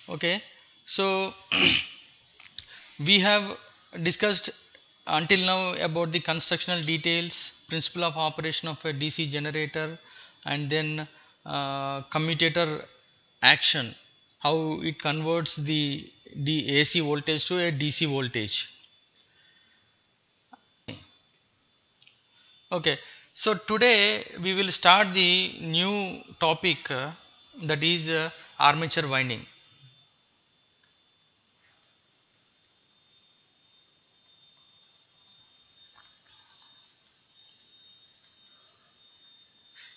Okay, so we have discussed until now about the constructional details, principle of operation of a DC generator, and then commutator action, how it converts the AC voltage to a DC voltage. Okay, so today we will start the new topic, that is armature winding.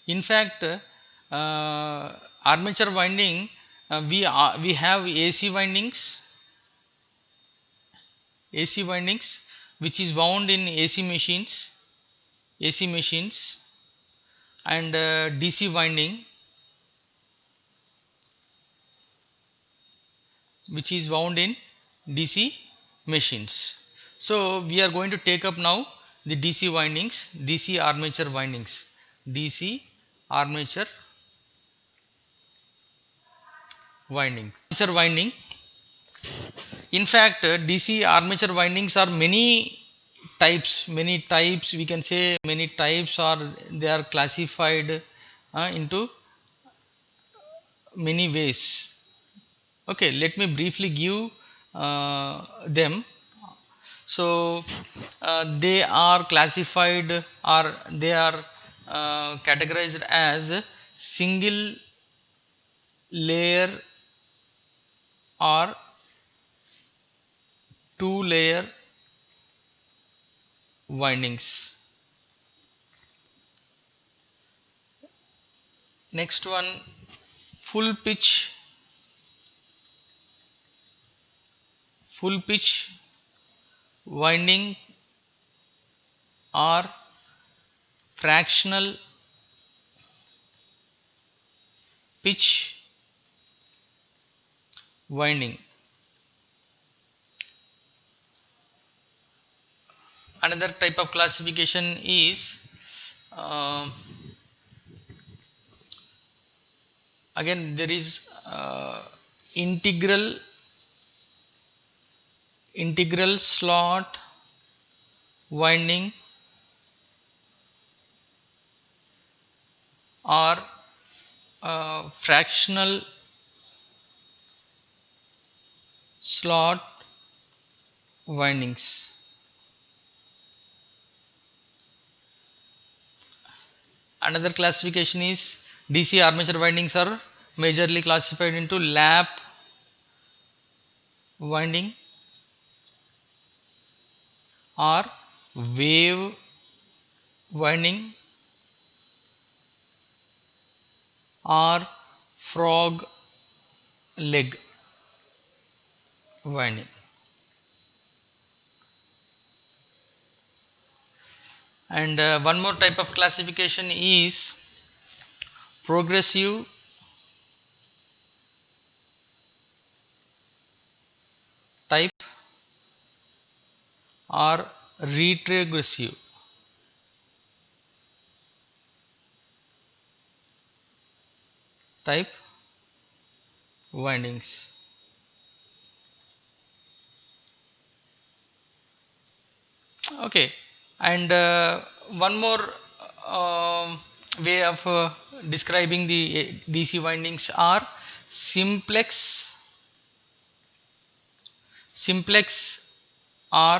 In fact, armature winding, we have AC windings which is wound in AC machines, and DC winding which is wound in DC machines. So we are going to take up now the DC windings, DC armature windings, DC armature winding. Armature winding. In fact, DC armature windings are many types. We can say many types, or they are classified into many ways. Okay, let me briefly give them. So they are classified, or they are categorized as single layer or two layer windings. Next one, full pitch full pitch winding or fractional pitch winding. Another type of classification is, uh, again there is integral slot winding or fractional slot windings. Another classification is DC armature windings are majorly classified into lap winding or wave winding or frog leg winding. And one more type of classification is progressive type or retrogressive type windings. Okay, and one more way of describing the DC windings are simplex, simplex or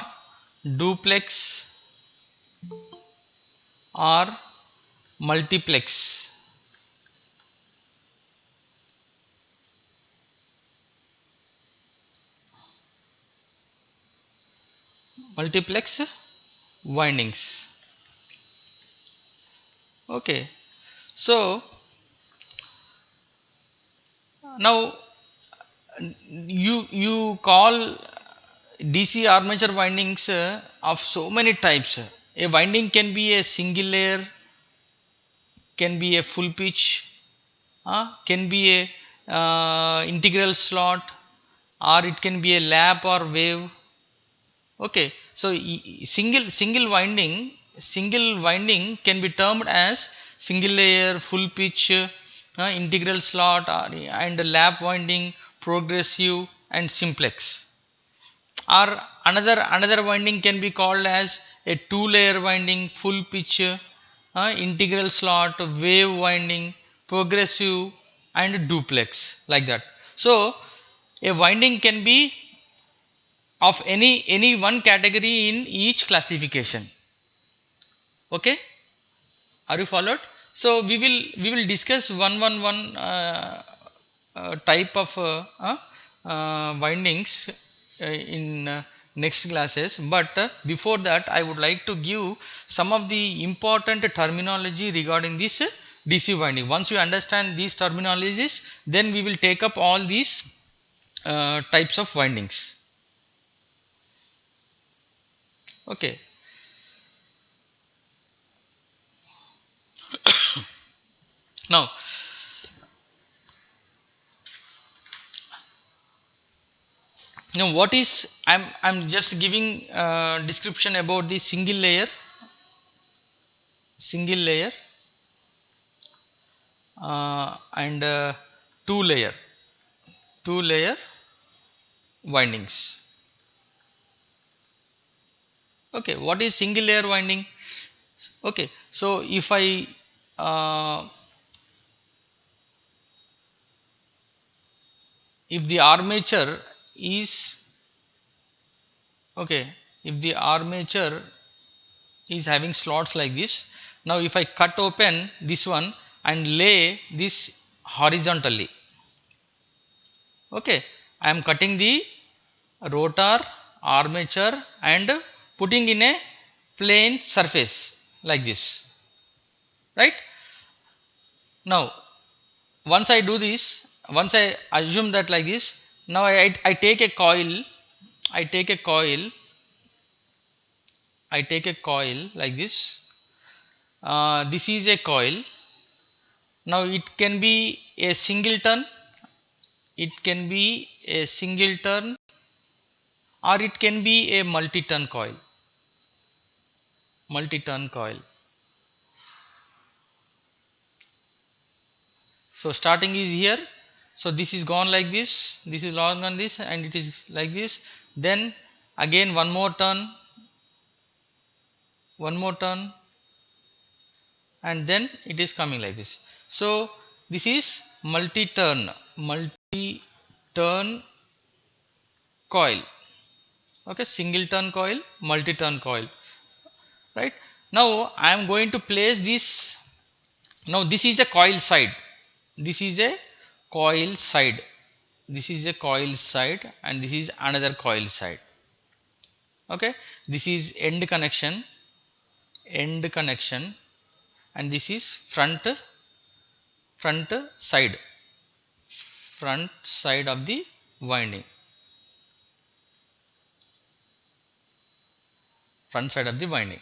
duplex or multiplex. Multiplex windings. Okay, so now you call DC armature windings of so many types. A winding can be a single layer, can be a full pitch, can be a integral slot, or it can be a lap or wave. Okay, so single winding can be termed as single layer, full pitch, integral slot, and lap winding, progressive, and simplex. Or another winding can be called as a two-layer winding, full pitch, integral slot, wave winding, progressive, and duplex, like that. So a winding can be of any one category in each classification. Okay, are you followed? So we will discuss one type of windings in next classes, but before that I would like to give some of the important terminology regarding this DC winding. Once you understand these terminologies, then we will take up all these types of windings. Okay. Now, what is, I'm just giving description about the single layer and two layer windings. Okay, what is single layer winding? Okay, so uh, if the armature is okay, if the armature is having slots like this, now if I cut open this one and lay this horizontally, okay, I am cutting the rotor, armature, and putting in a plane surface like this, right? Now once I do this, once I assume that like this, now I take a coil, I take a coil, I take a coil like this. This is a coil. Now it can be a single turn, it can be a single turn, or it can be a multi-turn coil. Multi-turn coil. So starting is here. So this is gone like this is long on this, and it is like this. Then again one more turn, and then it is coming like this. So this is multi-turn coil. Okay, single turn coil, multi-turn coil. Right. Now I am going to place this. Now this is a coil side. This is a coil side. This is a coil side, and this is another coil side. Okay. This is end connection, and this is front side front side of the winding, front side of the winding.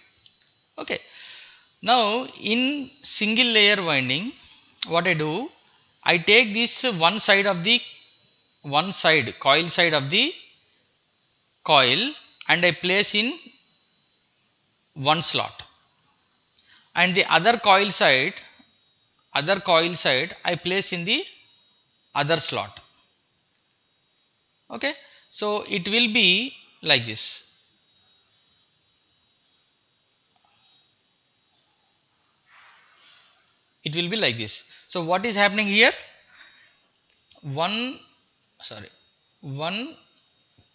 Okay, now in single layer winding, what I do, I take this one side coil side of the coil, and I place in one slot, and the other coil side I place in the other slot. Okay, so it will be like this. It will be like this. So what is happening here? One sorry, one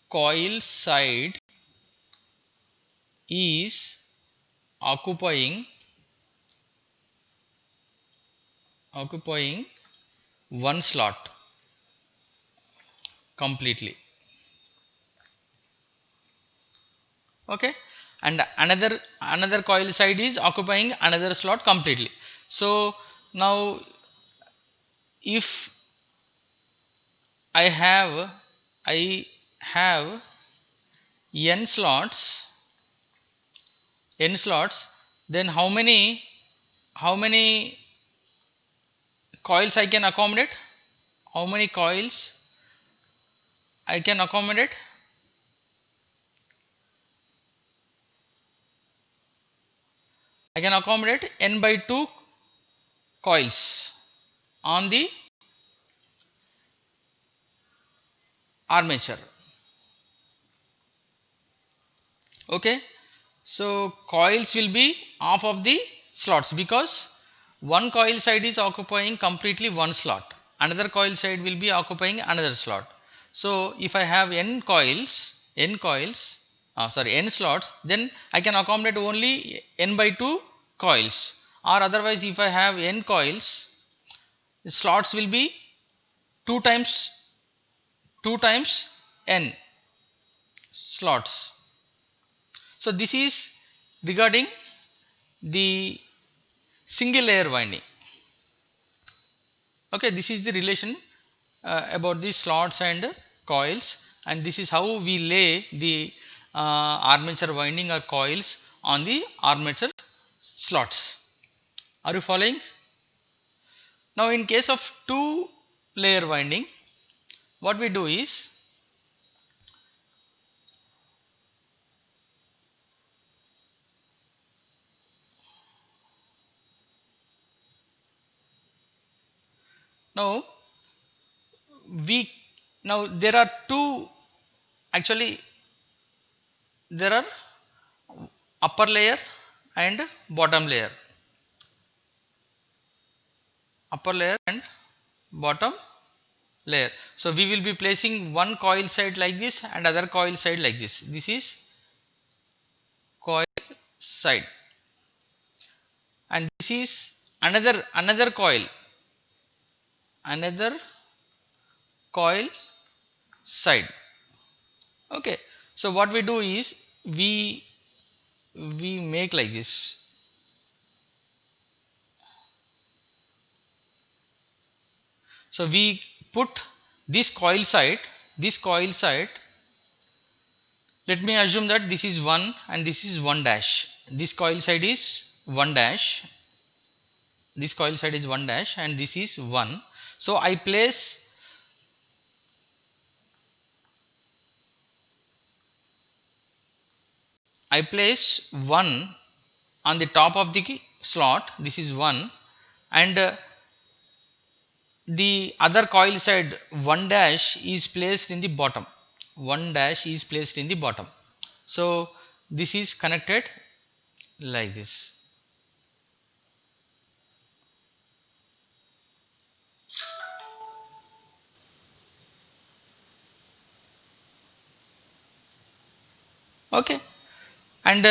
coil side is occupying one slot completely. Okay, and another coil side is occupying another slot completely. So now if I have n slots, then how many coils I can accommodate? How many coils I can accommodate? I can accommodate n by 2 coils on the armature. Okay, so coils will be half of the slots because one coil side is occupying completely one slot, another coil side will be occupying another slot. So if I have n slots, then I can accommodate only n by 2 coils, or otherwise if I have n coils, the slots will be 2 times n slots. So this is regarding the single layer winding. Okay, this is the relation about the slots and coils, and this is how we lay the armature winding or coils on the armature slots. Are you following? Now in case of two layer winding, what we do is, now we now there are two, actually there are upper layer and bottom layer, upper layer and bottom layer. So we will be placing one coil side like this and other coil side like this. This is coil side, and this is another coil side. Okay, so what we do is we make like this. So we put this coil side, let me assume that this is 1 and this is 1 dash. This coil side is 1 dash, this coil side is 1 dash, and this is 1. So I place I place 1 on the top of the slot, this is 1, and the other coil side 1 dash is placed in the bottom, 1 dash is placed in the bottom. So this is connected like this. Okay, and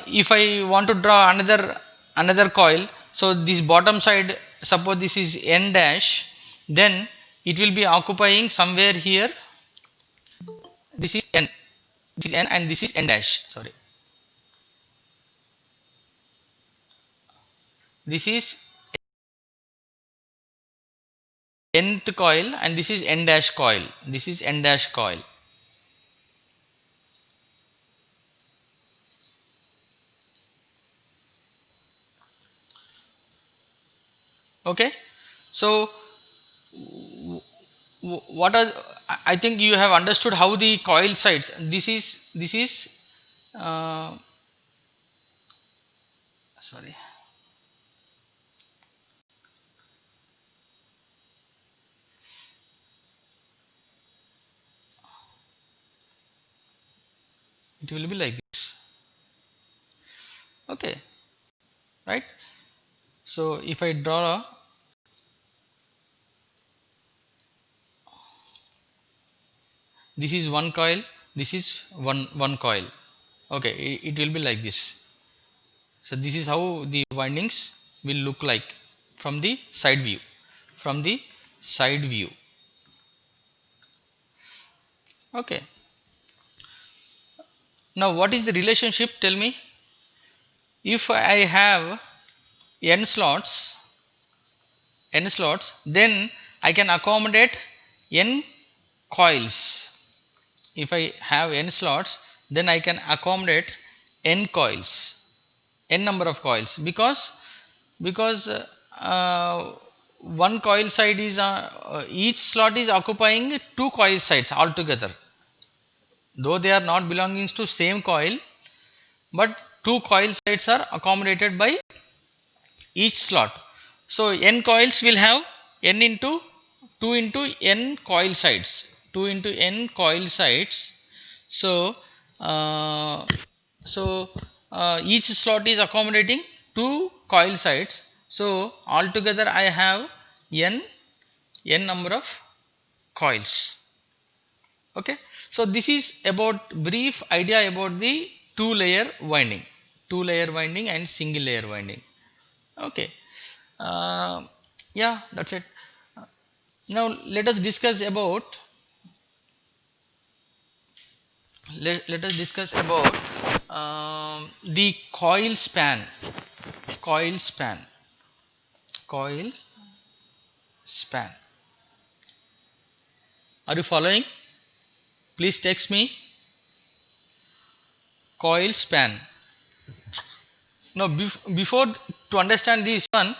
if I want to draw another coil, so this bottom side, suppose this is n dash, then it will be occupying somewhere here. This is n, and this is n dash, sorry, this is nth coil and this is n dash coil, this is n dash coil. Okay, so what are, I think you have understood how the coil sides, this is sorry, it will be like this. Okay, right. So if I draw, this is one coil, this is one coil. Okay, it will be like this. So this is how the windings will look like from the side view, from the side view. Okay, now what is the relationship, tell me? If I have n slots, then I can accommodate n coils. If I have n slots, then I can accommodate n coils, n number of coils, because one coil side is each slot is occupying two coil sides altogether, though they are not belonging to same coil, but two coil sides are accommodated by each slot. So n coils will have n into 2 into n coil sides. 2 into n coil sides. So each slot is accommodating 2 coil sides. So altogether I have n number of coils. Okay, so this is about brief idea about the two layer winding and single layer winding. Okay, yeah, that's it. Now let us discuss about the coil span. Coil span. Coil span. Are you following? Please text me. Coil span. Now before to understand this one,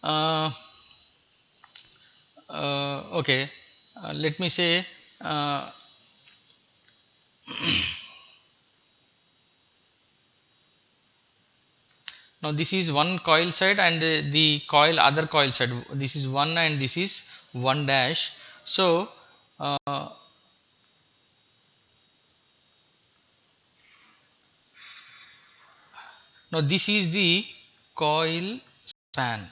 uh, okay, let me say now this is one coil side and the coil other coil side. This is 1 and this is 1 dash. So now this is the coil span.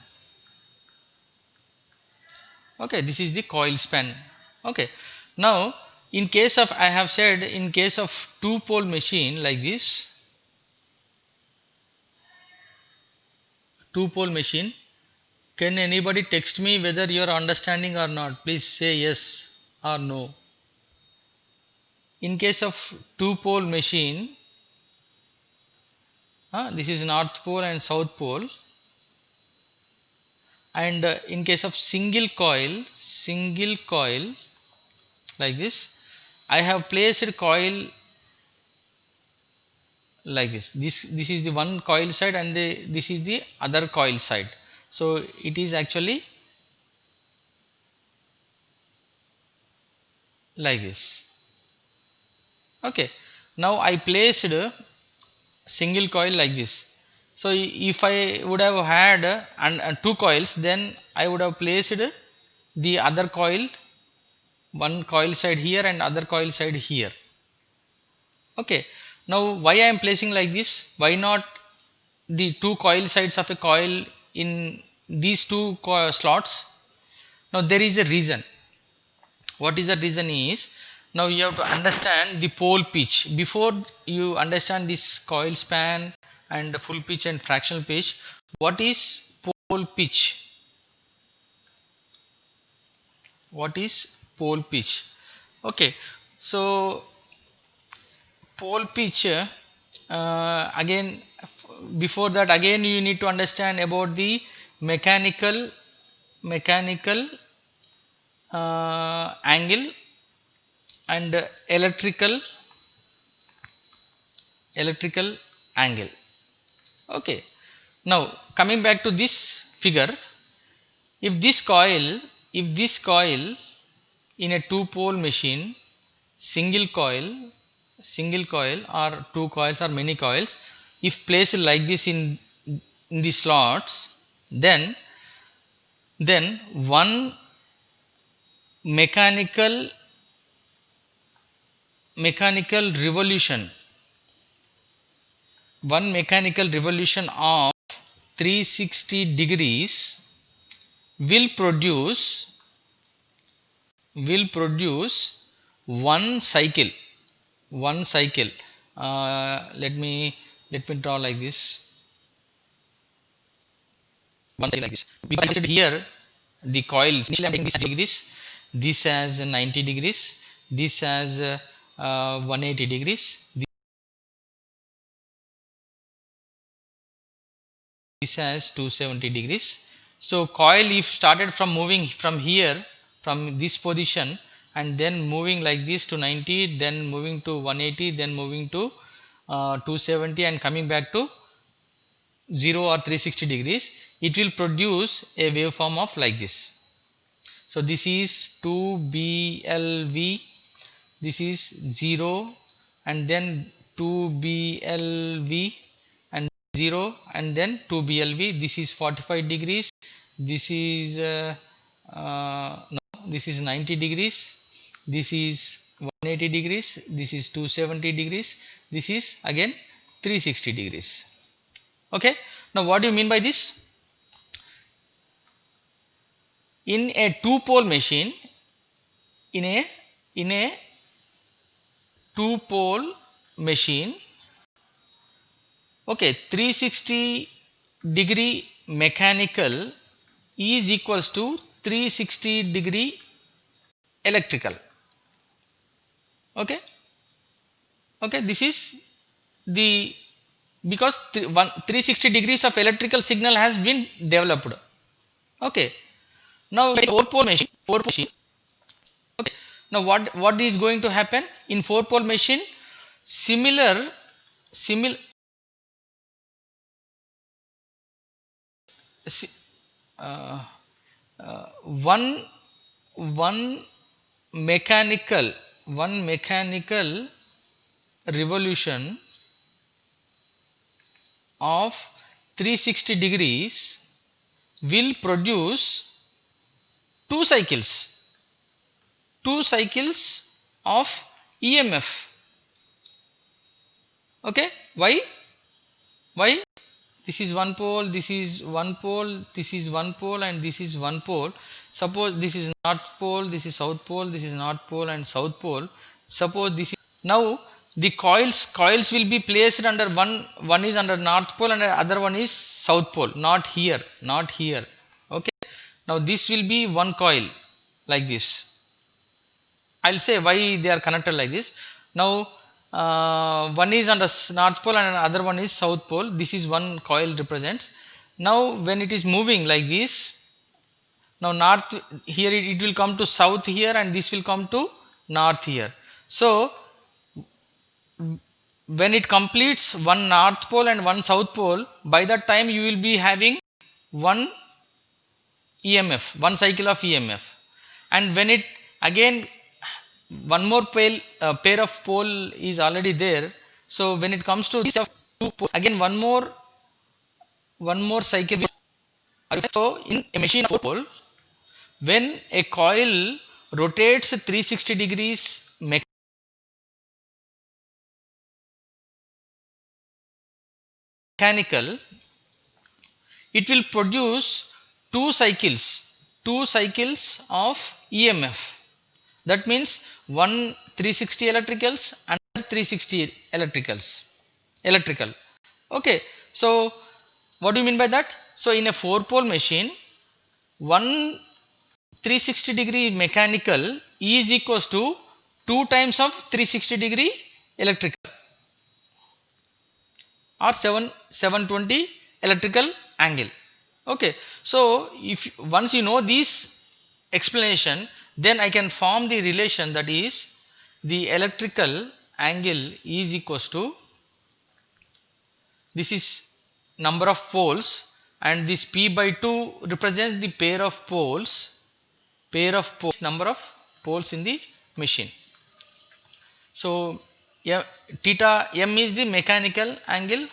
Okay, this is the coil span. Okay, now in case of, I have said, in case of two pole machine like this, two pole machine, can anybody text me whether you are understanding or not? Please say yes or no. In case of two pole machine, this is north pole and south pole, and in case of single coil like this, I have placed coil like this is the one coil side and this is the other coil side. So it is actually like this. Okay, now I placed single coil like this. So if I would have had two coils, then I would have placed the other coil, one coil side here and other coil side here. Okay, now why I am placing like this? Why not the two coil sides of a coil in these two slots? Now there is a reason. What is the reason is, now you have to understand the pole pitch. Before you understand this coil span and full pitch and fractional pitch, what is pole pitch? What is pole pitch? Okay, so pole pitch, again, before that, again you need to understand about the mechanical angle and electrical angle. Okay, now coming back to this figure, if this coil in a two pole machine, single coil or two coils or many coils, if placed like this in the slots, then one mechanical revolution of 360 degrees will produce one cycle. Let me draw like this. One cycle like this. Because I said here the coils, initially I am taking this degrees, this has 90 degrees, this has 180 degrees, this has 270 degrees. So coil, if started from moving from here, from this position, and then moving like this to 90, then moving to 180, then moving to 270 and coming back to 0 or 360 degrees, it will produce a waveform of like this. So this is 2BLV, this is 0, and then 2BLV and 0, and then 2BLV. This is 45 degrees. This is no, this is 90 degrees, this is 180 degrees, this is 270 degrees, this is again 360 degrees. Okay. Now what do you mean by this? In a two-pole machine, in a two-pole machine, okay, 360 degree mechanical is equals to 360 degree electrical. Okay. Okay, this is the, because 360 degrees of electrical signal has been developed. Okay. Now four-pole machine. Okay. Now what is going to happen in four-pole machine? Similar si- uh, one one mechanical revolution of 360 degrees will produce two cycles of EMF. Okay, why this is one pole, this is one pole, this is one pole, and this is one pole. Suppose this is north pole, this is south pole, this is north pole and south pole. Suppose this is, now the coils will be placed under one is under north pole and the other one is south pole, not here. Okay. Now this will be one coil like this. I'll say why they are connected like this. Now one is under north pole and another one is south pole. This is one coil represents. Now when it is moving like this, now north here, it will come to south here and this will come to north here. So when it completes one north pole and one south pole, by that time you will be having one EMF, one cycle of EMF. And when it again, one more pair of pole is already there. So when it comes to this of two poles, again one more cycle. So in a machine of four pole, when a coil rotates 360 degrees mechanical, it will produce two cycles of EMF. That means one 360 electricals and 360 electrical. Okay. So what do you mean by that? So in a four pole machine, one 360 degree mechanical is equals to 2 times of 360 degree electrical, or 720 electrical angle. Okay. So if once you know this explanation, then I can form the relation, that is the electrical angle is equals to, this is number of poles and this P by 2 represents the pair of poles, number of poles in the machine. So yeah, theta m is the mechanical angle,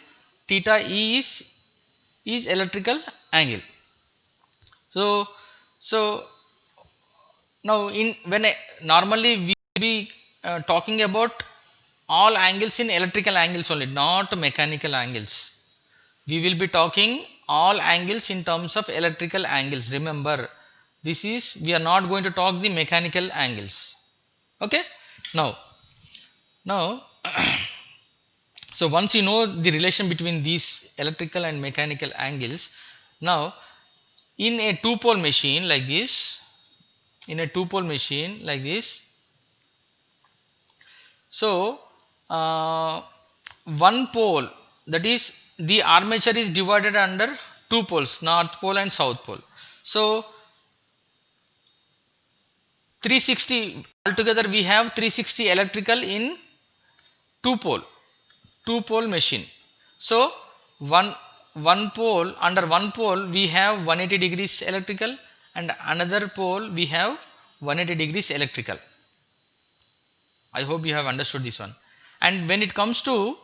theta e is electrical angle. So now normally we will be talking about all angles in electrical angles only, not mechanical angles. We will be talking all angles in terms of electrical angles. Remember, this is, we are not going to talk the mechanical angles. Okay. Now so once you know the relation between these electrical and mechanical angles, now in a two pole machine like this, so one pole, that is the armature is divided under two poles, north pole and south pole. So 360 altogether, we have 360 electrical in two pole machine. So one pole, under one pole we have 180 degrees electrical and another pole we have 180 degrees electrical. I hope you have understood this one. And when it comes to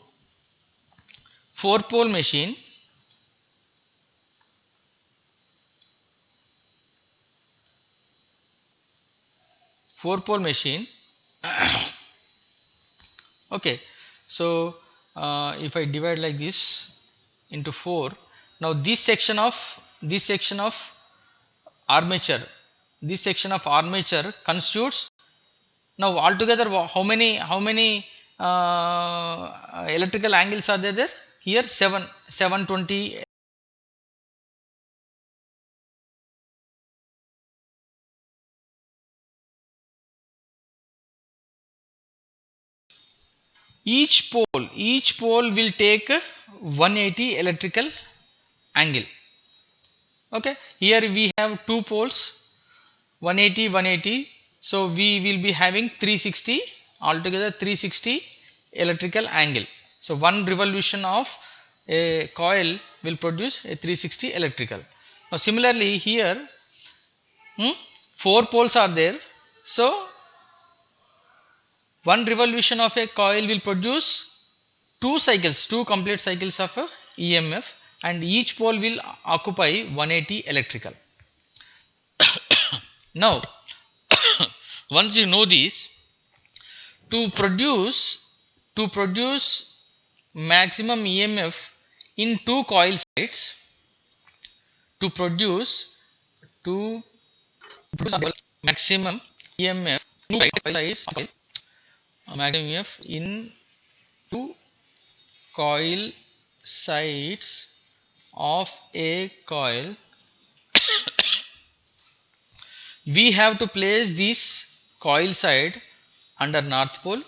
four pole machine, 4 pole machine. Okay, so if I divide like this into 4, now this section of armature, this section of armature constitutes, now altogether how many electrical angles are there? Here 720. Each pole will take 180 electrical angle. Okay, here we have two poles, 180 180, so we will be having 360, altogether 360 electrical angle. So one revolution of a coil will produce a 360 electrical. Now similarly here, four poles are there, so one revolution of a coil will produce two complete cycles of a EMF, and each pole will occupy 180 electrical. Now once you know this, to produce maximum EMF in two coil sides, to produce maximum EMF in two coil sides, maximum EMF in two coil sides of a coil, we have to place this coil side under north pole,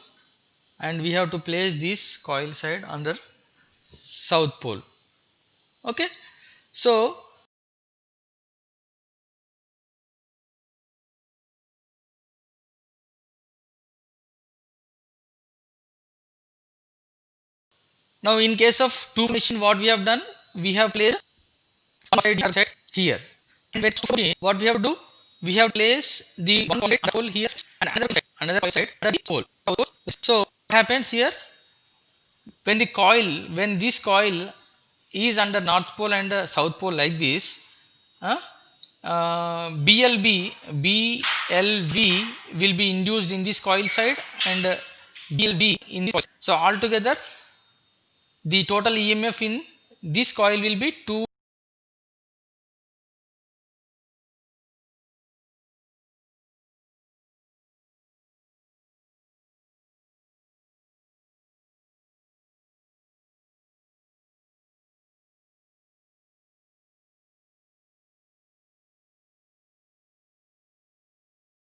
and we have to place this coil side under south pole. Okay, so now in case of two machine, what we have done, we have placed one side here, and what we have to do, we have placed the one pole here and another side under the pole. So what happens here, when this coil is under north pole and south pole like this, BLV will be induced in this coil side, and BLB in this coil. So altogether the total EMF in this coil will be 2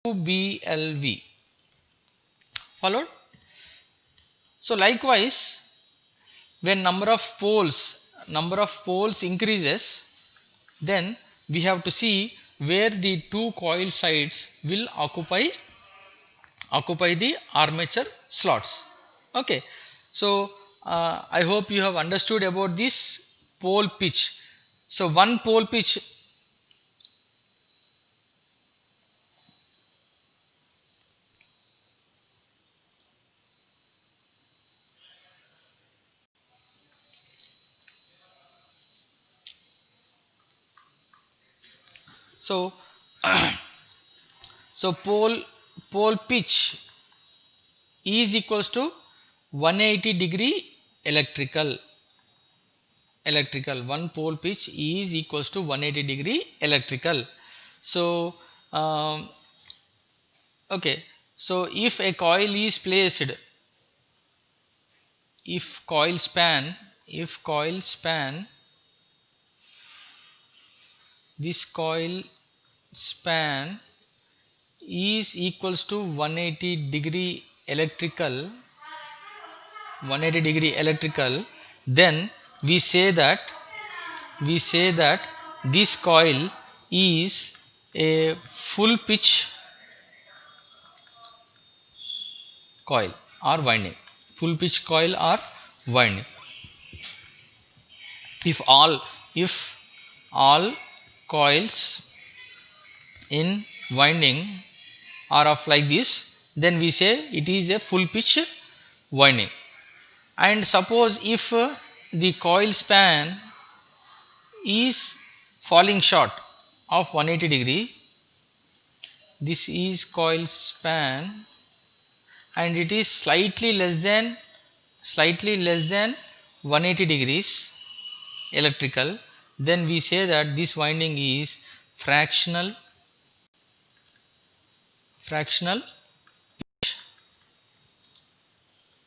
BLV. Followed? So likewise, when number of poles increases, then we have to see where the two coil sides will occupy the armature slots. Okay, so I hope you have understood about this pole pitch. So one pole pitch, so so pole pitch is equals to 180 degree electrical. One pole pitch is equals to 180 degree electrical. So okay, so if a coil is placed, if coil span, this coil span is equals to 180 degree electrical, then we say that this coil is a full pitch coil or winding. If all coils in winding are of like this, then we say it is a full pitch winding. And suppose if the coil span is falling short of 180 degree, this is coil span, and it is slightly less than 180 degrees electrical, then we say that this winding is fractional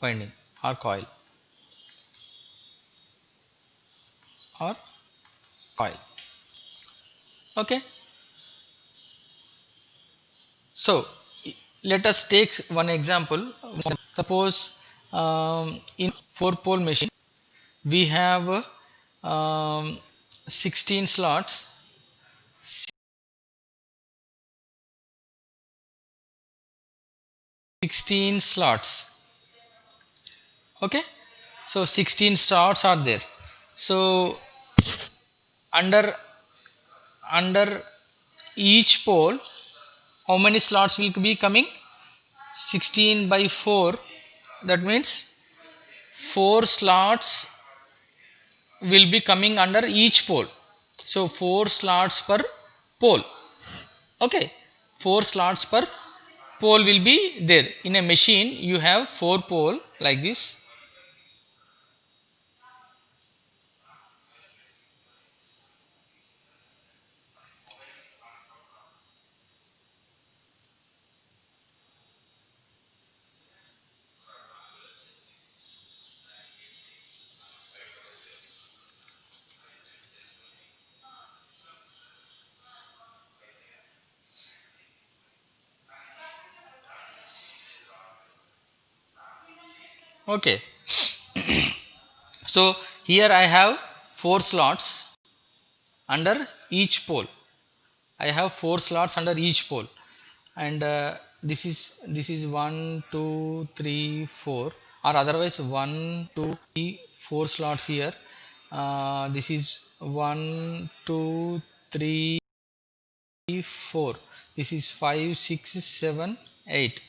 winding or coil or coil. Okay, so let us take one example. Suppose in 4-pole machine we have 16 slots, 16 slots. Okay, so 16 slots are there. So under each pole, how many slots will be coming? 16 by 4, that means 4 slots will be coming under each pole. So 4 slots per pole. Okay, 4 slots per pole will be there. In a machine you have 4 pole like this. Okay, so here I have 4 slots under each pole. I have 4 slots under each pole, and this is 1 2 3 4, or otherwise 1 2 3 4 slots here. This is 1 2 3 4, this is 5 6 7 8,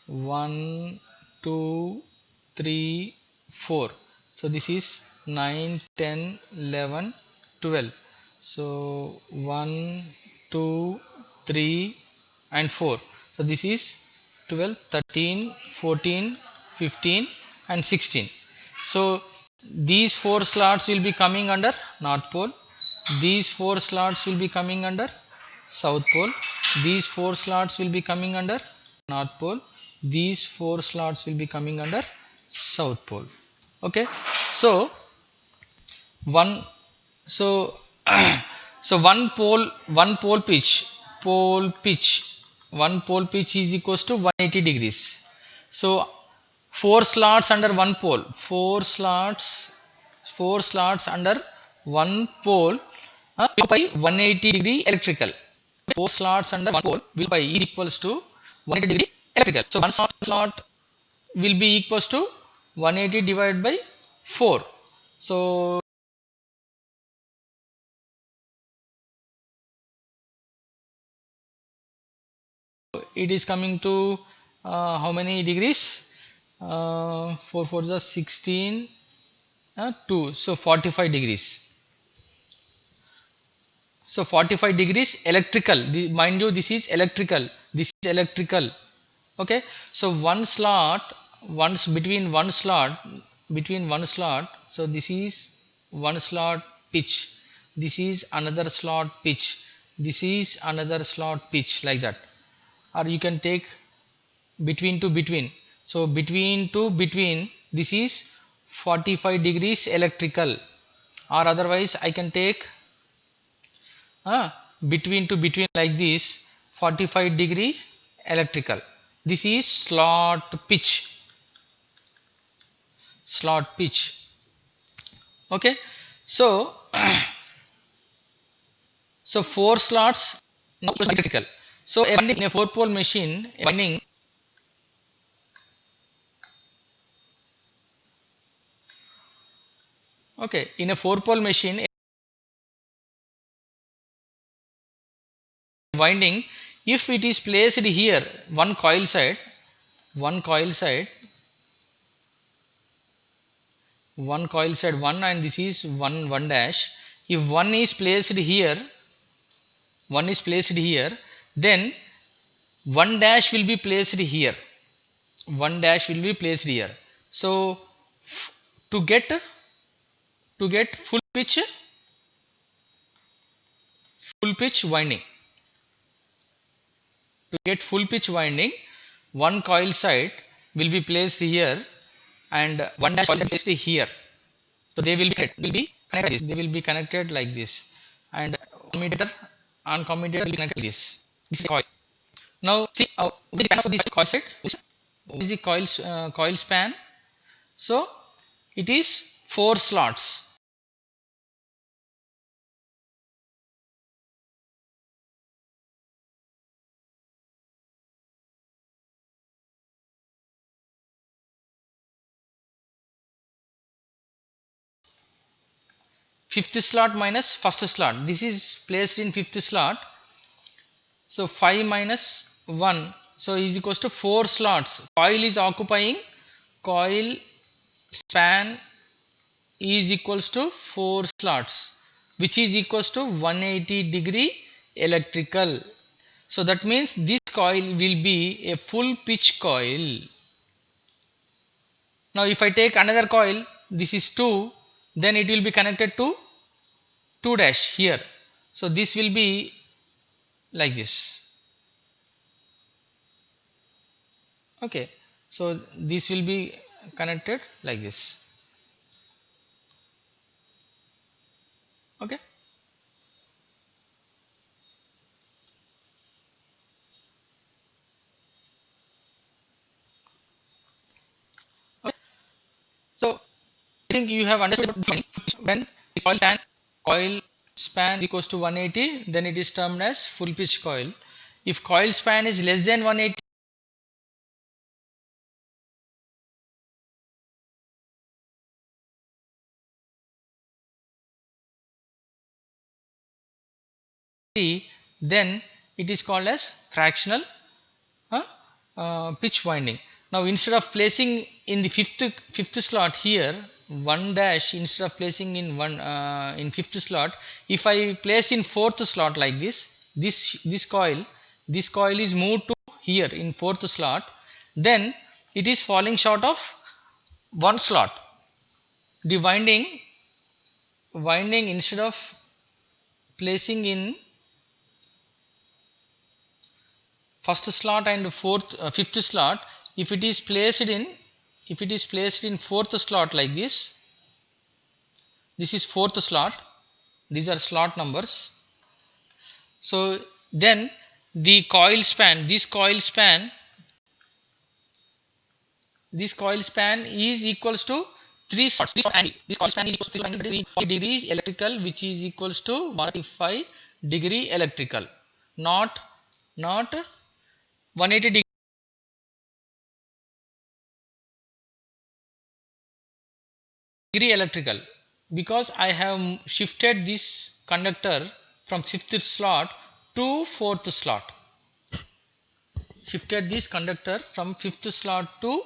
1 2 3 4, so this is 9 10 11 12, so 1 2 3 and 4, so this is 12 13 14 15 and 16. So these 4 slots will be coming under north pole, these 4 slots will be coming under south pole, these 4 slots will be coming under north pole, these 4 slots will be coming under south pole. Okay, so one so so one pole pitch is equals to 180 degrees. So 4 slots under one pole, 4 slots under one pole will by 180 degree electrical. 4 slots under one pole will by is equals to 180 degree electrical. So one slot will be equals to 180 divided by 4. So it is coming to how many degrees? 4 4 is 16, 2, so 45 degrees. So 45 degrees electrical. Mind you, this is electrical. This is electrical. Okay. So one slot, once between one slot, So this is one slot pitch. This is another slot pitch. This is another slot pitch, like that. Or you can take between to between. So between to between, this is 45 degrees electrical. Or otherwise I can take between to between like this, 45 degrees electrical. This is slot pitch. Okay, so so 4 slots now electrical. So a winding in a 4-pole machine, a winding okay, in a 4-pole machine, a winding, if it is placed here, one coil side, one and this is one dash. If one is placed here, then one dash will be placed here. One dash will be placed here. So to get full pitch winding, one coil side will be placed here and one dash will be placed here. So they will be connected. They will be connected like this, and commutator on commutator will be connected like this. This is coil. Now see what is the span of this coil side? What is the coil span? So it is 4 slots. Fifth slot minus first slot. This is placed in fifth slot. So 5 minus 1. So is equals to 4 slots. Coil is occupying, coil span is equals to 4 slots, which is equals to 180-degree electrical. So that means this coil will be a full pitch coil. Now if I take another coil, this is 2, then it will be connected to 2 dash here. So this will be like this. Okay, so this will be connected like this. Okay. Okay. So I think you have understood when the coil span equals to 180, then it is termed as full pitch coil. If coil span is less than 180, then it is called as fractional pitch winding. Now instead of placing in the fifth slot here one dash, instead of placing in in fifth slot, if I place in fourth slot like this coil is moved to here in fourth slot, then it is falling short of one slot. The winding instead of placing in first slot and fifth slot, if it is placed in fourth slot like this is fourth slot, these are slot numbers. So then the coil span, this coil span is equals to 3 slots. This coil span is equals to 3 degrees electrical, which is equals to 185-degree electrical, not 180 degree electrical, because I have shifted this conductor from fifth slot to fourth slot. Shifted this conductor from fifth slot to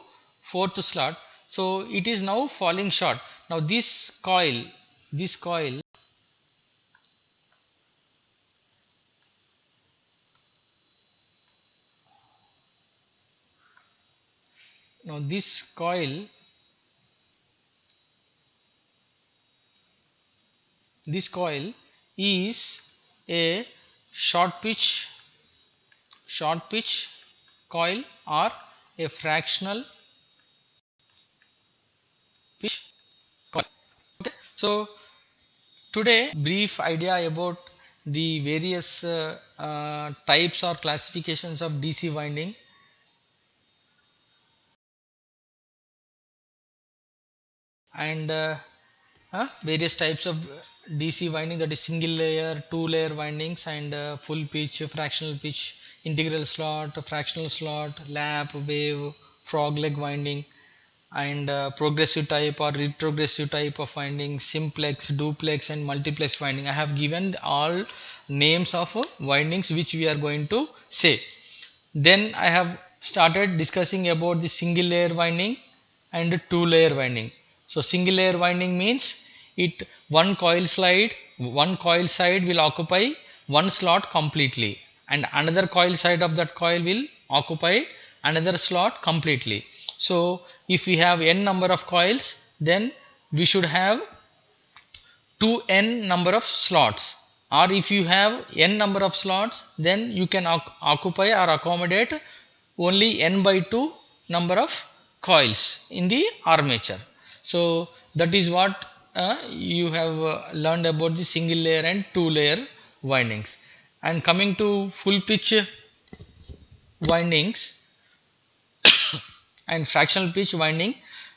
fourth slot. So it is now falling short. Now this coil now this coil is a short pitch coil or a fractional pitch coil. Okay. So today brief idea about the various types or classifications of DC winding. And various types of DC winding, that is single layer, 2-layer windings, and full pitch, fractional pitch, integral slot, fractional slot, lap, wave, frog leg winding, and progressive type or retrogressive type of winding, simplex, duplex, and multiplex winding. I have given all names of windings which we are going to say. Then I have started discussing about the single layer winding and 2-layer winding. So single layer winding means one coil side will occupy one slot completely. and another coil side of that coil will occupy another slot completely. So if we have n number of coils, then we should have 2n number of slots, or if you have n number of slots, then you can occupy or accommodate only n by 2 number of coils in the armature. So that is what you have learned about the single layer and two layer windings. And coming to full pitch windings and fractional pitch winding,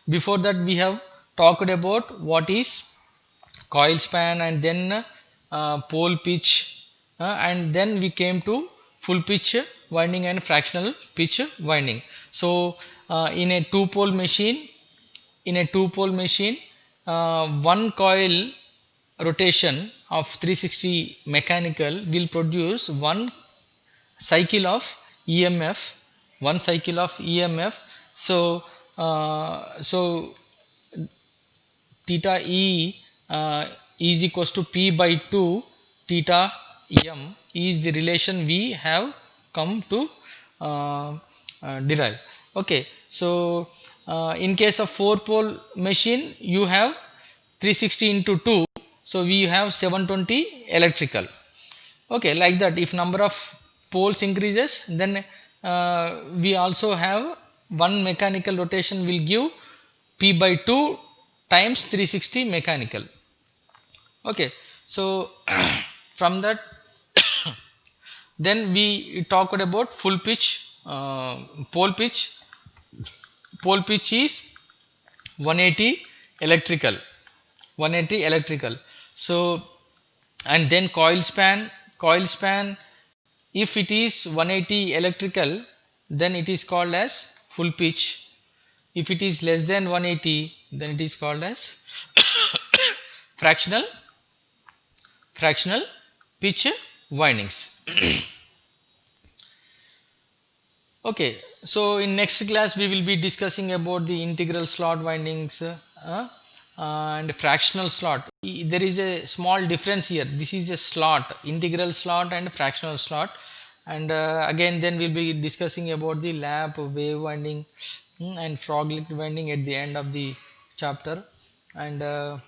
before that we have talked about what is coil span, and then pole pitch, and then we came to full pitch winding and fractional pitch winding. So in a two pole machine, one coil rotation of 360 mechanical will produce one cycle of EMF, one cycle of EMF. So so theta E is equals to P by 2 theta M is the relation we have come to derive. Okay, so in case of 4 pole machine, you have 360 into 2, so we have 720 electrical. Okay, like that, if number of poles increases, then we also have one mechanical rotation will give P by 2 times 360 mechanical. Okay, so from that then we talked about full pitch pole pitch. Pole pitch is 180 electrical, 180 electrical. So and then coil span, if it is 180 electrical, then it is called as full pitch. If it is less than 180, then it is called as fractional pitch windings. Okay, so in next class we will be discussing about the integral slot windings and fractional slot. There is a small difference here. This is a slot, integral slot and fractional slot. And again then we'll be discussing about the lap, wave winding, and froglet winding at the end of the chapter, and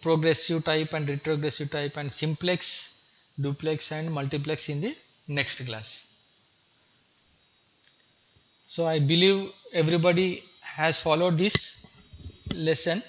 progressive type and retrogressive type, and simplex, duplex and multiplex in the next class. So I believe everybody has followed this lesson.